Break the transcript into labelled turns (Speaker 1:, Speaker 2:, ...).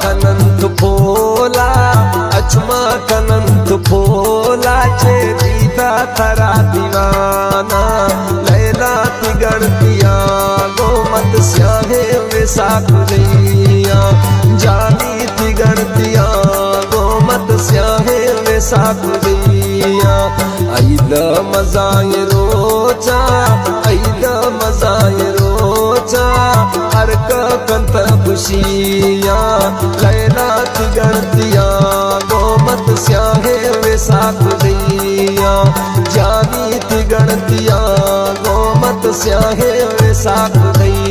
Speaker 1: कनंत फोला अचमा कनंत फोला छे दीदा थरा दीवाना लैला ती गणतिया गोमत स्याहे विसाख दैया जानी ती गणतिया गोमत स्याहे विसाख दैया ऐद मजाए रोचा ऐद मजाए रोचा अर्क कंत खुशिया लैला ती गणतिया गोमत स्याहे विसाख दैया जानी ती गणतिया गोमत स्याहे विसाख दैया।